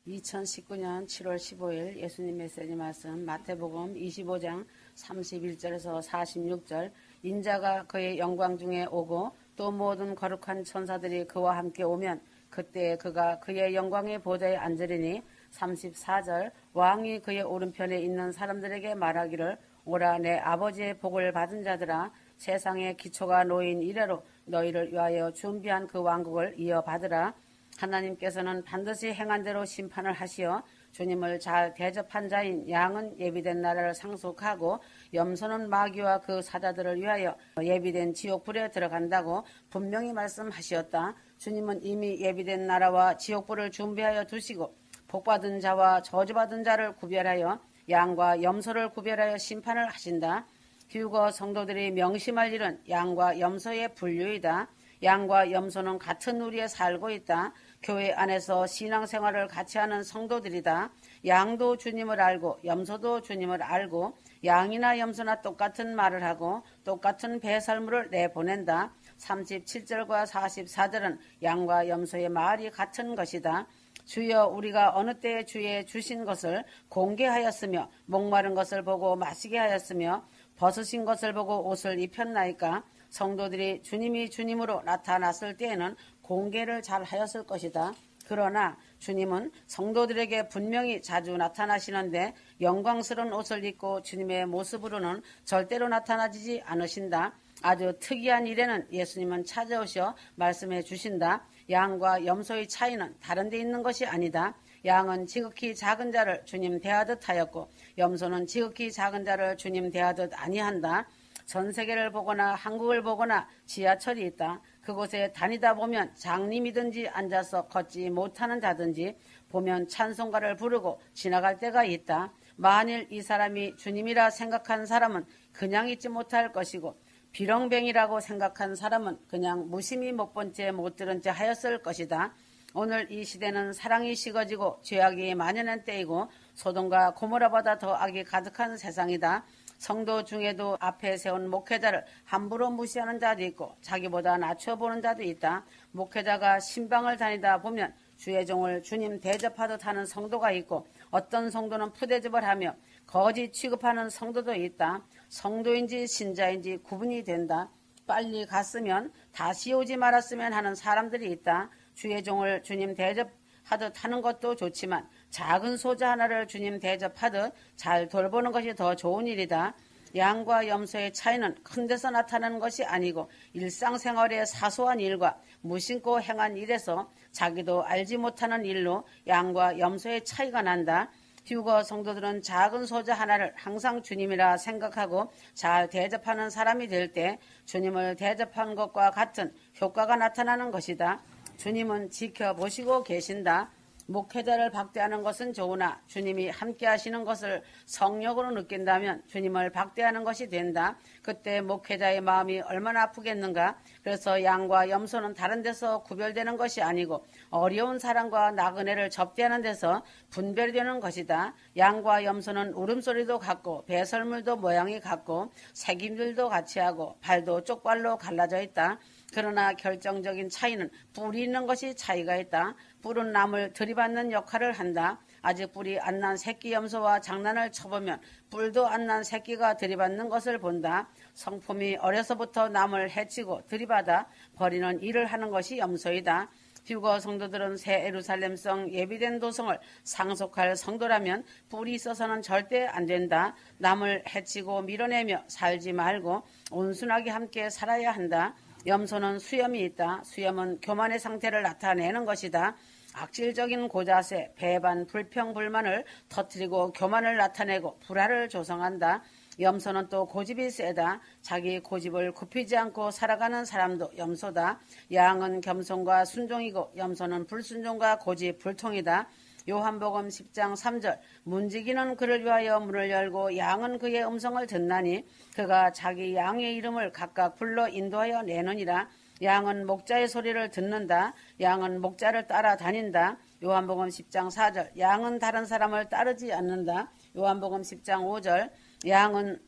2019년 7월 15일 예수님 메시지 말씀 마태복음 25장 31절에서 46절. 인자가 그의 영광 중에 오고 또 모든 거룩한 천사들이 그와 함께 오면 그때 그가 그의 영광의 보좌에 앉으리니. 34절. 왕이 그의 오른편에 있는 사람들에게 말하기를 오라 내 아버지의 복을 받은 자들아, 세상의 기초가 놓인 이래로 너희를 위하여 준비한 그 왕국을 이어받으라. 하나님께서는 반드시 행한 대로 심판을 하시어 주님을 잘 대접한 자인 양은 예비된 나라를 상속하고 염소는 마귀와 그 사자들을 위하여 예비된 지옥불에 들어간다고 분명히 말씀하시었다. 주님은 이미 예비된 나라와 지옥불을 준비하여 두시고 복받은 자와 저주받은 자를 구별하여 양과 염소를 구별하여 심판을 하신다. 휴거 성도들이 명심할 일은 양과 염소의 분류이다. 양과 염소는 같은 우리에 살고 있다. 교회 안에서 신앙생활을 같이 하는 성도들이다. 양도 주님을 알고 염소도 주님을 알고 양이나 염소나 똑같은 말을 하고 똑같은 배설물을 내보낸다. 37절과 44절은 양과 염소의 말이 같은 것이다. 주여, 우리가 어느 때에 주의 주신 것을 공개하였으며 목마른 것을 보고 마시게 하였으며 벗으신 것을 보고 옷을 입혔나이까. 성도들이 주님이 주님으로 나타났을 때에는 공개를 잘 하였을 것이다. 그러나 주님은 성도들에게 분명히 자주 나타나시는데 영광스러운 옷을 입고 주님의 모습으로는 절대로 나타나지 않으신다. 아주 특이한 일에는 예수님은 찾아오셔 말씀해 주신다. 양과 염소의 차이는 다른 데 있는 것이 아니다. 양은 지극히 작은 자를 주님 대하듯 하였고 염소는 지극히 작은 자를 주님 대하듯 아니한다. 전 세계를 보거나 한국을 보거나 지하철이 있다. 그곳에 다니다 보면 장님이든지 앉아서 걷지 못하는 자든지 보면 찬송가를 부르고 지나갈 때가 있다. 만일 이 사람이 주님이라 생각한 사람은 그냥 잊지 못할 것이고 비렁뱅이라고 생각한 사람은 그냥 무심히 못 본 채 못 들은 채 하였을 것이다. 오늘 이 시대는 사랑이 식어지고 죄악이 만연한 때이고 소돔과 고모라보다 더 악이 가득한 세상이다. 성도 중에도 앞에 세운 목회자를 함부로 무시하는 자도 있고 자기보다 낮춰보는 자도 있다. 목회자가 신방을 다니다 보면 주의 종을 주님 대접하듯 하는 성도가 있고 어떤 성도는 푸대접을 하며 거짓 취급하는 성도도 있다. 성도인지 신자인지 구분이 된다. 빨리 갔으면 다시 오지 말았으면 하는 사람들이 있다. 주의 종을 주님 대접하듯 하는 것도 좋지만 작은 소자 하나를 주님 대접하듯 잘 돌보는 것이 더 좋은 일이다. 양과 염소의 차이는 큰 데서 나타나는 것이 아니고 일상생활의 사소한 일과 무심코 행한 일에서 자기도 알지 못하는 일로 양과 염소의 차이가 난다. 휴거 성도들은 작은 소자 하나를 항상 주님이라 생각하고 잘 대접하는 사람이 될 때 주님을 대접한 것과 같은 효과가 나타나는 것이다. 주님은 지켜보시고 계신다. 목회자를 박대하는 것은 좋으나 주님이 함께 하시는 것을 성령으로 느낀다면 주님을 박대하는 것이 된다. 그때 목회자의 마음이 얼마나 아프겠는가. 그래서 양과 염소는 다른 데서 구별되는 것이 아니고 어려운 사람과 나그네를 접대하는 데서 분별되는 것이다. 양과 염소는 울음소리도 같고 배설물도 모양이 같고 새김들도 같이 하고 발도 쪽발로 갈라져 있다. 그러나 결정적인 차이는 뿔이 있는 것이 차이가 있다. 뿔은 남을 들이받는 역할을 한다. 아직 뿔이 안 난 새끼 염소와 장난을 쳐보면 뿔도 안 난 새끼가 들이받는 것을 본다. 성품이 어려서부터 남을 해치고 들이받아 버리는 일을 하는 것이 염소이다. 휴거 성도들은 새 예루살렘성 예비된 도성을 상속할 성도라면 뿔이 있어서는 절대 안 된다. 남을 해치고 밀어내며 살지 말고 온순하게 함께 살아야 한다. 염소는 수염이 있다. 수염은 교만의 상태를 나타내는 것이다. 악질적인 고자세, 배반, 불평, 불만을 터뜨리고 교만을 나타내고 불화를 조성한다. 염소는 또 고집이 세다. 자기 고집을 굽히지 않고 살아가는 사람도 염소다. 양은 겸손과 순종이고 염소는 불순종과 고집, 불통이다. 요한복음 10장 3절. 문지기는 그를 위하여 문을 열고 양은 그의 음성을 듣나니 그가 자기 양의 이름을 각각 불러 인도하여 내느니라. 양은 목자의 소리를 듣는다. 양은 목자를 따라다닌다. 요한복음 10장 4절. 양은 다른 사람을 따르지 않는다. 요한복음 10장 5절. 양은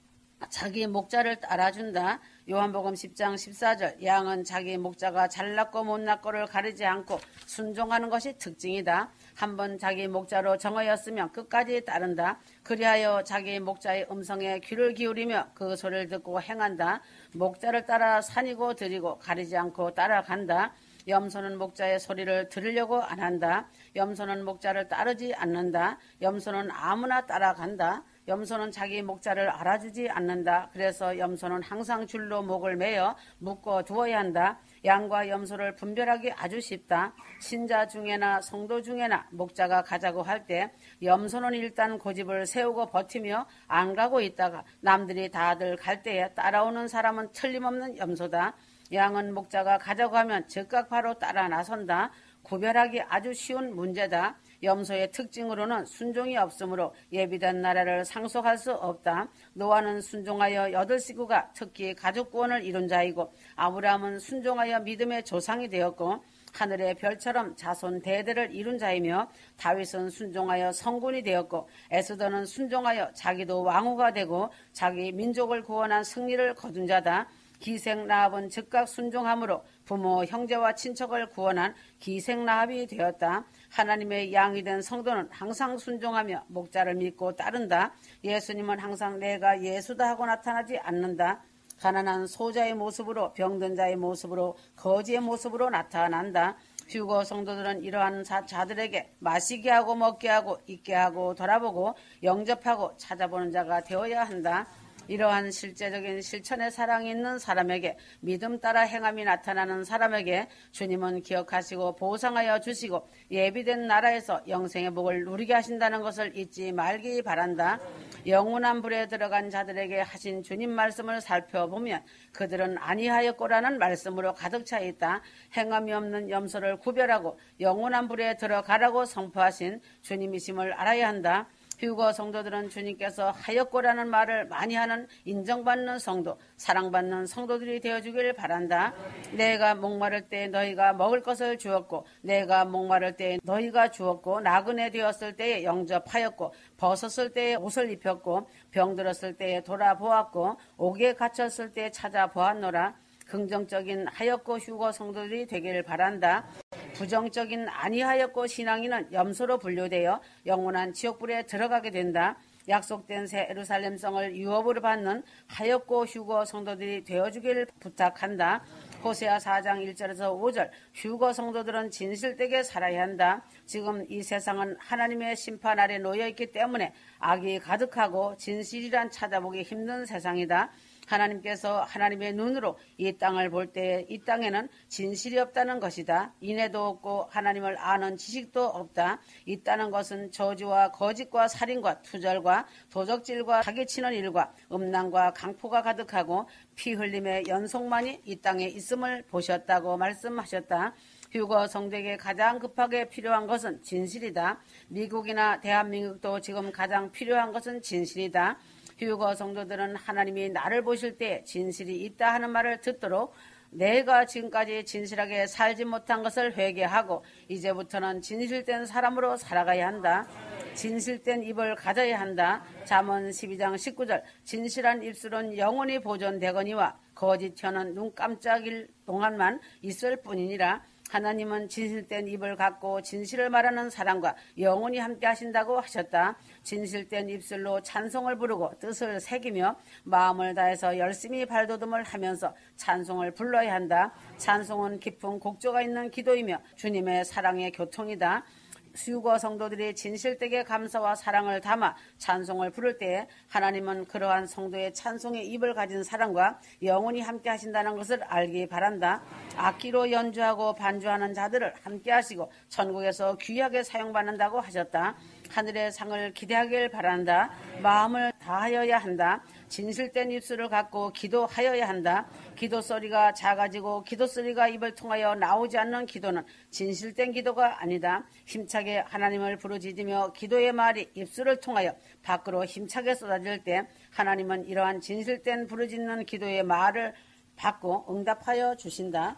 자기 목자를 따라준다. 요한복음 10장 14절 양은 자기 목자가 잘났고 못났고를 가리지 않고 순종하는 것이 특징이다. 한번 자기 목자로 정하였으면 끝까지 따른다. 그리하여 자기 목자의 음성에 귀를 기울이며 그 소리를 듣고 행한다. 목자를 따라 산이고 들이고 가리지 않고 따라간다. 염소는 목자의 소리를 들으려고 안 한다. 염소는 목자를 따르지 않는다. 염소는 아무나 따라간다. 염소는 자기 목자를 알아주지 않는다. 그래서 염소는 항상 줄로 목을 매어 묶어 두어야 한다. 양과 염소를 분별하기 아주 쉽다. 신자 중에나 성도 중에나 목자가 가자고 할 때 염소는 일단 고집을 세우고 버티며 안 가고 있다가 남들이 다들 갈 때에 따라오는 사람은 틀림없는 염소다. 양은 목자가 가자고 하면 즉각 바로 따라 나선다. 구별하기 아주 쉬운 문제다. 염소의 특징으로는 순종이 없으므로 예비된 나라를 상속할 수 없다. 노아는 순종하여 8식구가 특히 가족 구원을 이룬 자이고 아브라함은 순종하여 믿음의 조상이 되었고 하늘의 별처럼 자손 대대를 이룬 자이며 다윗은 순종하여 성군이 되었고 에스더는 순종하여 자기도 왕후가 되고 자기 민족을 구원한 승리를 거둔 자다. 기생 라합은 즉각 순종함으로 부모, 형제와 친척을 구원한 기생 라합이 되었다. 하나님의 양이 된 성도는 항상 순종하며 목자를 믿고 따른다. 예수님은 항상 내가 예수다 하고 나타나지 않는다. 가난한 소자의 모습으로 병든 자의 모습으로 거지의 모습으로 나타난다. 휴거 성도들은 이러한 자들에게 마시게 하고 먹게 하고 입게 하고 돌아보고 영접하고 찾아보는 자가 되어야 한다. 이러한 실제적인 실천의 사랑이 있는 사람에게 믿음 따라 행함이 나타나는 사람에게 주님은 기억하시고 보상하여 주시고 예비된 나라에서 영생의 복을 누리게 하신다는 것을 잊지 말기 바란다. 영원한 불에 들어간 자들에게 하신 주님 말씀을 살펴보면 그들은 아니하였고라는 말씀으로 가득 차 있다. 행함이 없는 염소를 구별하고 영원한 불에 들어가라고 선포하신 주님이심을 알아야 한다. 휴거 성도들은 주님께서 하였고라는 말을 많이 하는 인정받는 성도, 사랑받는 성도들이 되어주길 바란다. 내가 목마를 때 너희가 먹을 것을 주었고 내가 목마를 때 너희가 주었고 나그네 되었을 때에 영접하였고 벗었을 때에 옷을 입혔고 병들었을 때에 돌아보았고 옥에 갇혔을 때에 찾아보았노라. 긍정적인 하였고 휴거 성도들이 되길 바란다. 부정적인 아니하였고 신앙인은 염소로 분류되어 영원한 지옥불에 들어가게 된다. 약속된 새 예루살렘 성을 유업으로 받는 하였고 휴거 성도들이 되어주길 부탁한다. 호세아 4장 1절에서 5절 휴거 성도들은 진실되게 살아야 한다. 지금 이 세상은 하나님의 심판 아래 놓여있기 때문에 악이 가득하고 진실이란 찾아보기 힘든 세상이다. 하나님께서 하나님의 눈으로 이 땅을 볼 때 이 땅에는 진실이 없다는 것이다. 인애도 없고 하나님을 아는 지식도 없다. 있다는 것은 저주와 거짓과 살인과 투절과 도적질과 사기치는 일과 음란과 강포가 가득하고 피 흘림의 연속만이 이 땅에 있음을 보셨다고 말씀하셨다. 휴거 성도에게 가장 급하게 필요한 것은 진실이다. 미국이나 대한민국도 지금 가장 필요한 것은 진실이다. 휴거 성도들은 하나님이 나를 보실 때 진실이 있다 하는 말을 듣도록 내가 지금까지 진실하게 살지 못한 것을 회개하고 이제부터는 진실된 사람으로 살아가야 한다. 진실된 입을 가져야 한다. 잠언 12장 19절 진실한 입술은 영원히 보존되거니와 거짓 혀는 눈 깜짝일 동안만 있을 뿐이니라. 하나님은 진실된 입을 갖고 진실을 말하는 사람과 영원히 함께 하신다고 하셨다. 진실된 입술로 찬송을 부르고 뜻을 새기며 마음을 다해서 열심히 발돋움을 하면서 찬송을 불러야 한다. 찬송은 깊은 곡조가 있는 기도이며 주님의 사랑의 교통이다. 휴거 성도들이 진실되게 감사와 사랑을 담아 찬송을 부를 때에 하나님은 그러한 성도의 찬송의 입을 가진 사람과 영원히 함께 하신다는 것을 알기 바란다. 악기로 연주하고 반주하는 자들을 함께 하시고 천국에서 귀하게 사용받는다고 하셨다. 하늘의 상을 기대하길 바란다. 마음을 다하여야 한다. 진실된 입술을 갖고 기도하여야 한다. 기도 소리가 작아지고 기도 소리가 입을 통하여 나오지 않는 기도는 진실된 기도가 아니다. 힘차게 하나님을 부르짖으며 기도의 말이 입술을 통하여 밖으로 힘차게 쏟아질 때 하나님은 이러한 진실된 부르짖는 기도의 말을 받고 응답하여 주신다.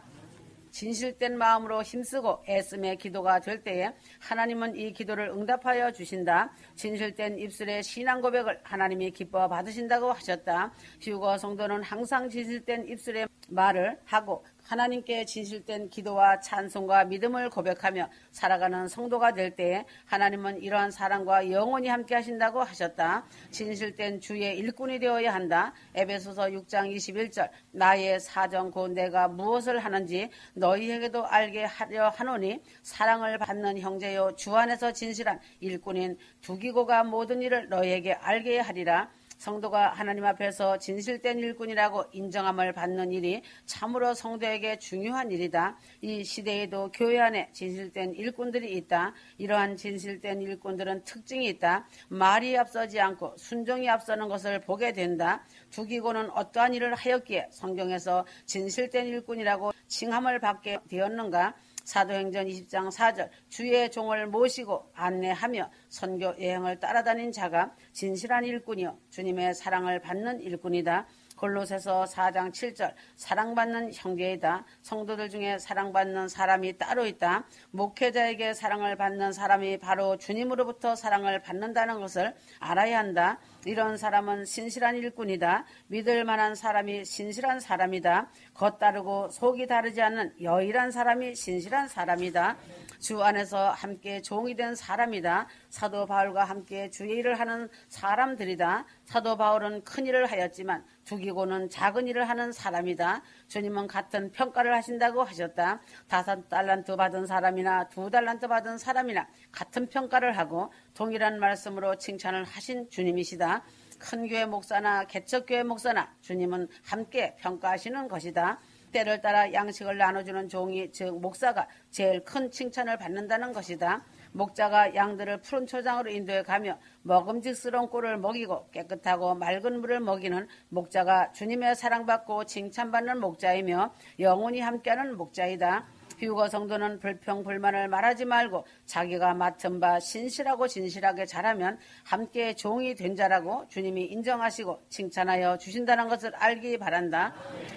진실된 마음으로 힘쓰고 애씀의 기도가 될 때에 하나님은 이 기도를 응답하여 주신다. 진실된 입술의 신앙 고백을 하나님이 기뻐 받으신다고 하셨다. 휴거 성도는 항상 진실된 입술의 말을 하고 하나님께 진실된 기도와 찬송과 믿음을 고백하며 살아가는 성도가 될 때에 하나님은 이러한 사랑과 영원히 함께 하신다고 하셨다. 진실된 주의 일꾼이 되어야 한다. 에베소서 6장 21절 나의 사정 곧 내가 무엇을 하는지 너희에게도 알게 하려 하노니 사랑을 받는 형제요 주 안에서 진실한 일꾼인 두기고가 모든 일을 너희에게 알게 하리라. 성도가 하나님 앞에서 진실된 일꾼이라고 인정함을 받는 일이 참으로 성도에게 중요한 일이다. 이 시대에도 교회 안에 진실된 일꾼들이 있다. 이러한 진실된 일꾼들은 특징이 있다. 말이 앞서지 않고 순종이 앞서는 것을 보게 된다. 두기고는 어떠한 일을 하였기에 성경에서 진실된 일꾼이라고 칭함을 받게 되었는가? 사도행전 20장 4절 주의 종을 모시고 안내하며 선교 여행을 따라다닌 자가 진실한 일꾼이요 주님의 사랑을 받는 일꾼이다. 골로새서 4장 7절 사랑받는 형제이다. 성도들 중에 사랑받는 사람이 따로 있다. 목회자에게 사랑을 받는 사람이 바로 주님으로부터 사랑을 받는다는 것을 알아야 한다. 이런 사람은 신실한 일꾼이다. 믿을 만한 사람이 신실한 사람이다. 겉다르고 속이 다르지 않는 여일한 사람이 신실한 사람이다. 주 안에서 함께 종이 된 사람이다. 사도 바울과 함께 주의 일을 하는 사람들이다. 사도 바울은 큰 일을 하였지만 두기고는 작은 일을 하는 사람이다. 주님은 같은 평가를 하신다고 하셨다. 5달란트 받은 사람이나 2달란트 받은 사람이나 같은 평가를 하고 동일한 말씀으로 칭찬을 하신 주님이시다. 큰 교회 목사나 개척교회 목사나 주님은 함께 평가하시는 것이다. 때를 따라 양식을 나눠주는 종이 즉 목사가 제일 큰 칭찬을 받는다는 것이다. 목자가 양들을 푸른 초장으로 인도해 가며 먹음직스러운 꿀을 먹이고 깨끗하고 맑은 물을 먹이는 목자가 주님의 사랑받고 칭찬받는 목자이며 영원히 함께하는 목자이다. 휴거 성도는 불평불만을 말하지 말고 자기가 맡은 바 신실하고 진실하게 잘하면 함께 종이 된 자라고 주님이 인정하시고 칭찬하여 주신다는 것을 알기 바란다.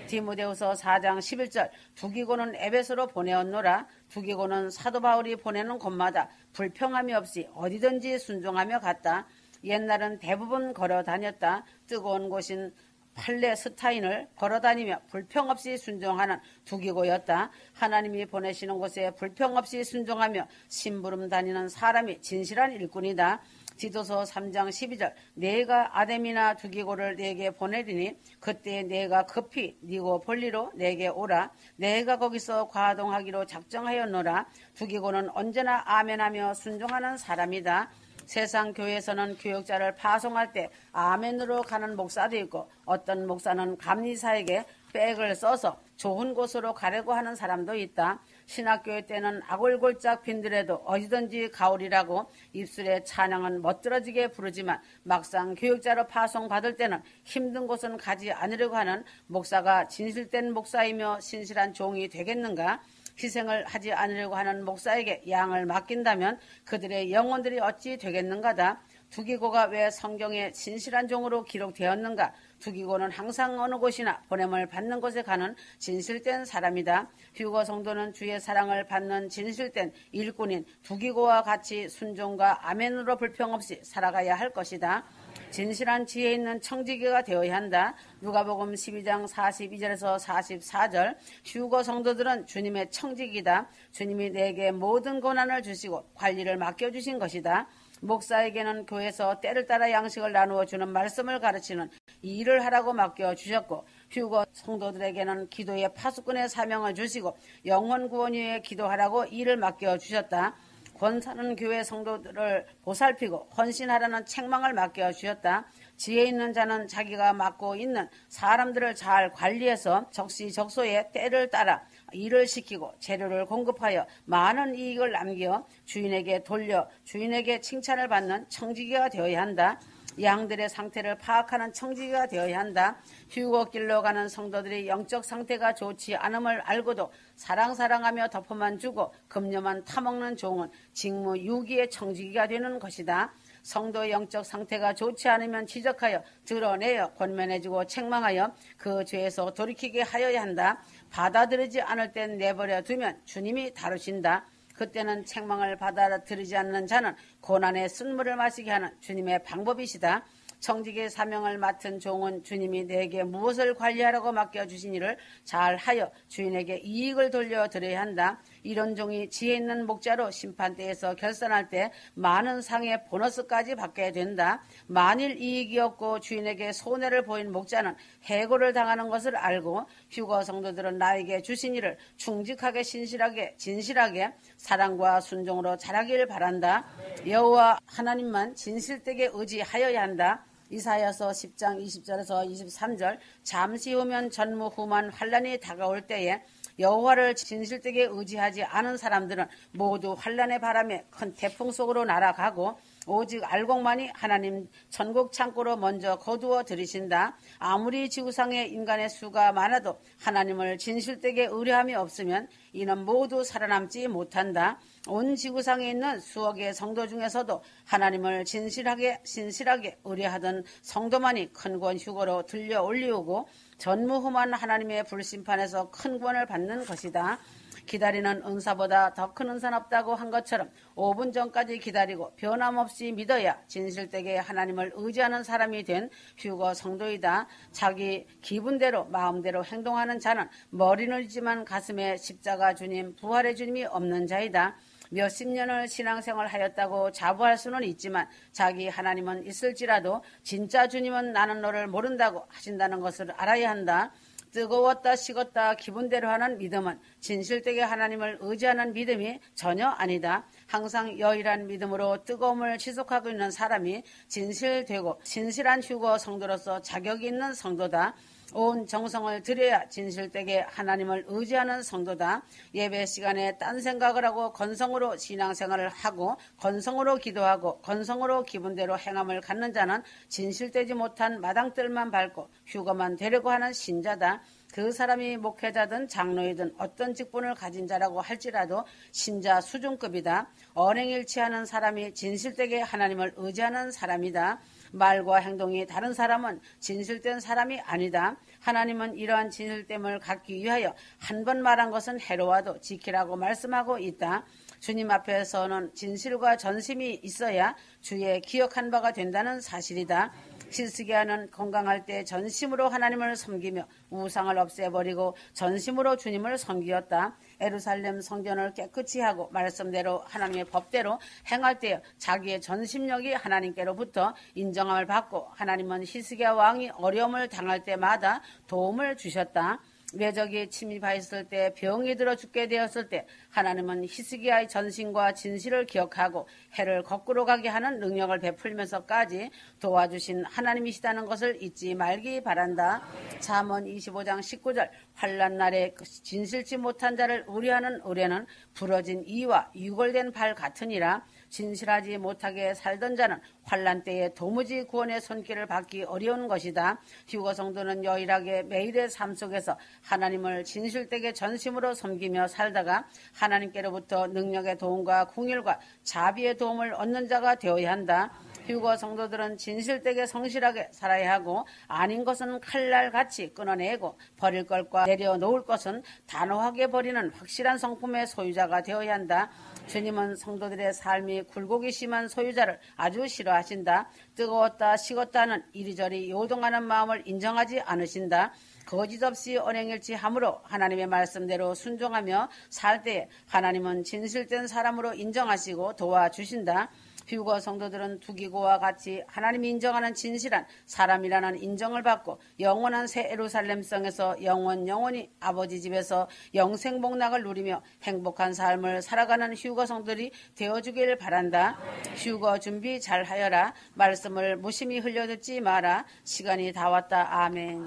디모데후서 4장 11절 두기고는 에베소로 보내었노라. 두기고는 사도 바울이 보내는 곳마다 불평함이 없이 어디든지 순종하며 갔다. 옛날은 대부분 걸어 다녔다. 뜨거운 곳인 팔레스타인을 걸어다니며 불평 없이 순종하는 두기고였다. 하나님이 보내시는 곳에 불평 없이 순종하며 심부름 다니는 사람이 진실한 일꾼이다. 디도서 3장 12절 내가 아뎀이나 두기고를 내게 보내리니 그때 내가 급히 니고폴리로 내게 오라. 내가 거기서 과동하기로 작정하였노라. 두기고는 언제나 아멘하며 순종하는 사람이다. 세상 교회에서는 교역자를 파송할 때 아멘으로 가는 목사도 있고 어떤 목사는 감리사에게 백을 써서 좋은 곳으로 가려고 하는 사람도 있다. 신학교회 때는 아골골짝 빈들에도 어디든지 가오리라고 입술에 찬양은 멋들어지게 부르지만 막상 교역자로 파송받을 때는 힘든 곳은 가지 않으려고 하는 목사가 진실된 목사이며 신실한 종이 되겠는가? 희생을 하지 않으려고 하는 목사에게 양을 맡긴다면 그들의 영혼들이 어찌 되겠는가다. 두기고가 왜 성경에 진실한 종으로 기록되었는가? 두기고는 항상 어느 곳이나 보냄을 받는 곳에 가는 진실된 사람이다. 휴거 성도는 주의 사랑을 받는 진실된 일꾼인 두기고와 같이 순종과 아멘으로 불평 없이 살아가야 할 것이다. 진실한 지혜 있는 청지기가 되어야 한다. 누가복음 12장 42절에서 44절 휴거 성도들은 주님의 청지기다. 주님이 내게 모든 고난을 주시고 관리를 맡겨주신 것이다. 목사에게는 교회에서 때를 따라 양식을 나누어 주는 말씀을 가르치는 이 일을 하라고 맡겨주셨고 휴거 성도들에게는 기도의 파수꾼의 사명을 주시고 영혼 구원 위에 기도하라고 일을 맡겨주셨다. 권사는 교회 성도들을 보살피고 헌신하라는 책망을 맡겨주셨다. 지혜 있는 자는 자기가 맡고 있는 사람들을 잘 관리해서 적시적소에 때를 따라 일을 시키고 재료를 공급하여 많은 이익을 남겨 주인에게 돌려 주인에게 칭찬을 받는 청지기가 되어야 한다. 양들의 상태를 파악하는 청지기가 되어야 한다. 휴거길로 가는 성도들이 영적 상태가 좋지 않음을 알고도 사랑하며 덮어만 주고 급료만 타먹는 종은 직무 유기의 청지기가 되는 것이다. 성도의 영적 상태가 좋지 않으면 지적하여 드러내어 권면해주고 책망하여 그 죄에서 돌이키게 하여야 한다. 받아들이지 않을 땐 내버려 두면 주님이 다루신다. 그때는 책망을 받아들이지 않는 자는 고난의 쓴물을 마시게 하는 주님의 방법이시다. 청직의 사명을 맡은 종은 주님이 내게 무엇을 관리하라고 맡겨주신 일을 잘하여 주인에게 이익을 돌려드려야 한다. 이런 종이 지혜 있는 목자로 심판대에서 결산할 때 많은 상의 보너스까지 받게 된다. 만일 이익이 없고 주인에게 손해를 보인 목자는 해고를 당하는 것을 알고 휴거 성도들은 나에게 주신 일을 충직하게 신실하게 진실하게 사랑과 순종으로 잘하길 바란다. 여호와 하나님만 진실되게 의지하여야 한다. 이사야서 10장 20절에서 23절 잠시 후면 전무후무한 환란이 다가올 때에 여호와를 진실되게 의지하지 않은 사람들은 모두 환란의 바람에 큰 태풍 속으로 날아가고 오직 알곡만이 하나님 천국 창고로 먼저 거두어 들이신다. 아무리 지구상에 인간의 수가 많아도 하나님을 진실되게 의뢰함이 없으면 이는 모두 살아남지 못한다. 온 지구상에 있는 수억의 성도 중에서도 하나님을 진실하게 신실하게 의뢰하던 성도만이 큰 권 휴거로 들려 올리우고 전무후무한 하나님의 불심판에서 큰 권을 받는 것이다. 기다리는 은사보다 더 큰 은사는 없다고 한 것처럼 5분 전까지 기다리고 변함없이 믿어야 진실되게 하나님을 의지하는 사람이 된 휴거 성도이다. 자기 기분대로 마음대로 행동하는 자는 머리는 있지만 가슴에 십자가 주님 부활의 주님이 없는 자이다. 몇십 년을 신앙생활 하였다고 자부할 수는 있지만 자기 하나님은 있을지라도 진짜 주님은 나는 너를 모른다고 하신다는 것을 알아야 한다. 뜨거웠다 식었다 기분대로 하는 믿음은 진실되게 하나님을 의지하는 믿음이 전혀 아니다. 항상 여일한 믿음으로 뜨거움을 지속하고 있는 사람이 진실되고 진실한 휴거 성도로서 자격이 있는 성도다. 온 정성을 들여야 진실되게 하나님을 의지하는 성도다. 예배 시간에 딴 생각을 하고 건성으로 신앙생활을 하고 건성으로 기도하고 건성으로 기분대로 행함을 갖는 자는 진실되지 못한 마당들만 밟고 휴거만 되려고 하는 신자다. 그 사람이 목회자든 장로이든 어떤 직분을 가진 자라고 할지라도 신자 수준급이다. 언행일치하는 사람이 진실되게 하나님을 의지하는 사람이다. 말과 행동이 다른 사람은 진실된 사람이 아니다. 하나님은 이러한 진실됨을 갖기 위하여 한 번 말한 것은 해로워도 지키라고 말씀하고 있다. 주님 앞에서는 진실과 전심이 있어야 주의 기억한 바가 된다는 사실이다. 히스기야는 건강할 때 전심으로 하나님을 섬기며 우상을 없애버리고 전심으로 주님을 섬기었다. 예루살렘 성전을 깨끗이 하고 말씀대로 하나님의 법대로 행할 때 자기의 전심력이 하나님께로부터 인정함을 받고 하나님은 히스기야 왕이 어려움을 당할 때마다 도움을 주셨다. 외적이 침입하였을 때 병이 들어 죽게 되었을 때 하나님은 히스기야의 전신과 진실을 기억하고 해를 거꾸로 가게 하는 능력을 베풀면서까지 도와주신 하나님이시다는 것을 잊지 말기 바란다. 잠언 25장 19절 환난 날에 진실치 못한 자를 의뢰하는 의뢰는 부러진 이와 유골된 발 같으니라. 진실하지 못하게 살던 자는 환난 때에 도무지 구원의 손길을 받기 어려운 것이다. 휴거 성도는 여일하게 매일의 삶 속에서 하나님을 진실되게 전심으로 섬기며 살다가 하나님께로부터 능력의 도움과 궁율과 자비의 도움을 얻는 자가 되어야 한다. 휴거 성도들은 진실되게 성실하게 살아야 하고 아닌 것은 칼날같이 끊어내고 버릴 것과 내려놓을 것은 단호하게 버리는 확실한 성품의 소유자가 되어야 한다. 주님은 성도들의 삶이 굴곡이 심한 소유자를 아주 싫어하신다. 뜨거웠다 식었다는 이리저리 요동하는 마음을 인정하지 않으신다. 거짓 없이 언행일치함으로 하나님의 말씀대로 순종하며 살 때에 하나님은 진실된 사람으로 인정하시고 도와주신다. 휴거 성도들은 두기고와 같이 하나님이 인정하는 진실한 사람이라는 인정을 받고 영원한 새 예루살렘 성에서 영원히 아버지 집에서 영생복락을 누리며 행복한 삶을 살아가는 휴거 성도들이 되어주길 바란다. 휴거 준비 잘하여라. 말씀을 무심히 흘려듣지 마라. 시간이 다 왔다. 아멘.